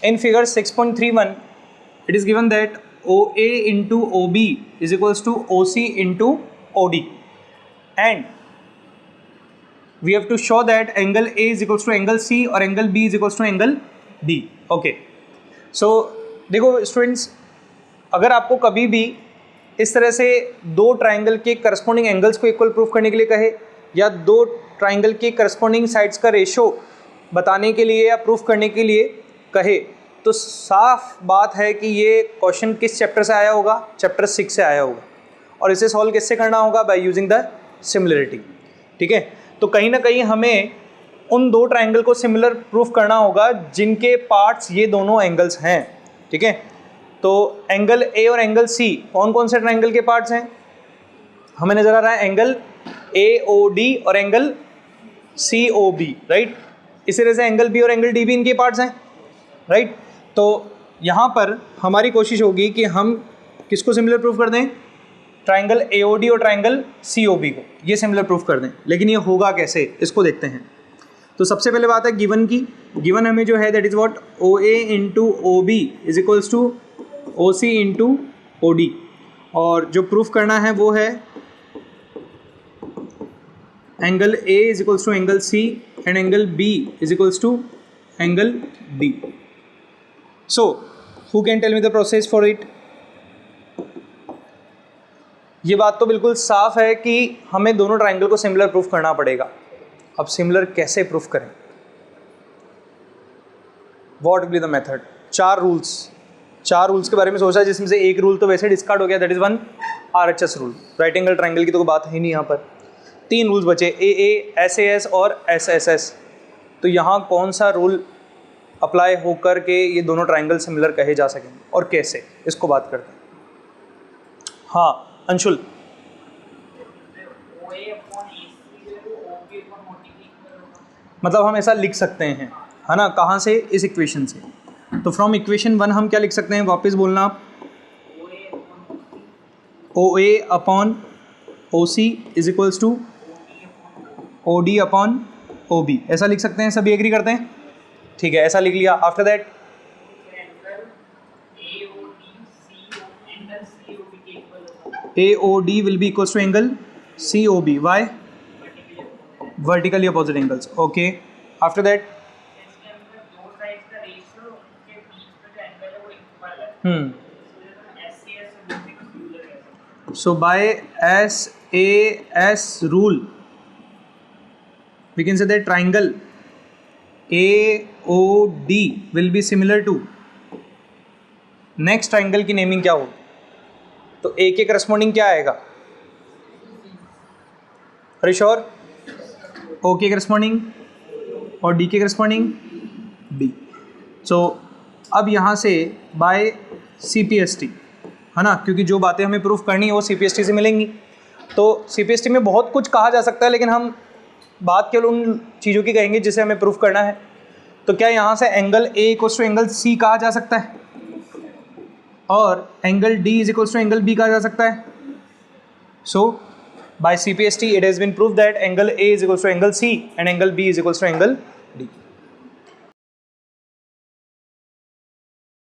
In figure 6.31, it is given that OA into OB is equals to OC into OD, and we have to show that angle A is equals to angle C और angle B is equals to angle D. Okay, so देखो students, अगर आपको कभी भी इस तरह से दो ट्राइंगल के करस्पॉन्डिंग एंगल्स को इक्वल प्रूफ करने के लिए कहे, या दो ट्राइंगल के करस्पॉन्डिंग साइड्स का रेशो बताने के लिए या प्रूफ करने के लिए कहे, तो साफ बात है कि ये क्वेश्चन किस चैप्टर से आया होगा, चैप्टर 6 से आया होगा, और इसे सॉल्व किससे करना होगा, बाय यूजिंग द सिमिलरिटी. ठीक है, तो कहीं ना कहीं हमें उन दो ट्राइंगल को सिमिलर प्रूफ करना होगा जिनके पार्ट्स ये दोनों एंगल्स हैं. ठीक है, तो एंगल ए और एंगल सी कौन कौन से ट्राइंगल के पार्ट्स हैं, हमें नजर आ रहा है एंगल ए ओ डी और angle C O B, right. इसी तरह से एंगल बी और एंगल डी भी इनके पार्ट्स हैं, राइट. तो यहाँ पर हमारी कोशिश होगी कि हम किसको सिमिलर प्रूफ कर दें, ट्राइंगल ए ओ डी और ट्राइंगल सी ओ बी को ये सिमिलर प्रूफ कर दें. लेकिन ये होगा कैसे, इसको देखते हैं. तो सबसे पहले बात है गिवन की. गिवन हमें जो है that is what, O A into O B is equals to O C into O D, और जो प्रूफ करना है वो है angle A is equals to angle C and angle B is equals to angle D. So who can tell me the process for it. ये बात तो बिल्कुल साफ है कि हमें दोनों ट्राइंगल को सिमिलर प्रूफ करना पड़ेगा. अब सिमिलर कैसे प्रूफ करें, what will be the method. चार रूल्स के बारे में सोचा, जिसमें से एक रूल तो वैसे डिस्कार्ड हो गया, that is one RHS rule, right angle triangle की तो कोई बात है नहीं यहाँ पर. तीन रूल्स बचे, AA, SAS और SSS. तो यहाँ कौन सा रूल अप्लाई होकर के ये दोनों ट्राइंगल सिमिलर कहे जा सकेंगे और कैसे, इसको बात करते हैं. हाँ अंशुल, मतलब हम ऐसा लिख सकते हैं, है ना, कहाँ से, इस इक्वेशन से. तो फ्रॉम इक्वेशन 1 हम क्या लिख सकते हैं, वापस बोलना आप, OA upon OC is equals to OD upon OB, ऐसा लिख सकते हैं. सभी एग्री करते हैं, ठीक है, ऐसा लिख लिया. After that AOD will be equals to angle COB. Why? Vertically opposite angles. Okay. After that, so by SAS rule, we can say that triangle AOD will be similar to next triangle की naming क्या होगी. तो ए के corresponding क्या आएगा, अरे sure, ओ के corresponding और डी के करस्पॉन्डिंग बी. सो अब यहाँ से बाय CPST, है ना, क्योंकि जो बातें हमें प्रूफ करनी है वो CPST से मिलेंगी. तो CPST में बहुत कुछ कहा जा सकता है, लेकिन हम बात केवल उन चीज़ों की कहेंगे जिसे हमें प्रूफ करना है. तो क्या यहाँ से angle A equals to angle C कहा जा सकता है, और angle D is equals to angle B कहा जा सकता है. So by CPST it has been prove that angle A is equals to angle C and angle B is equals to angle D.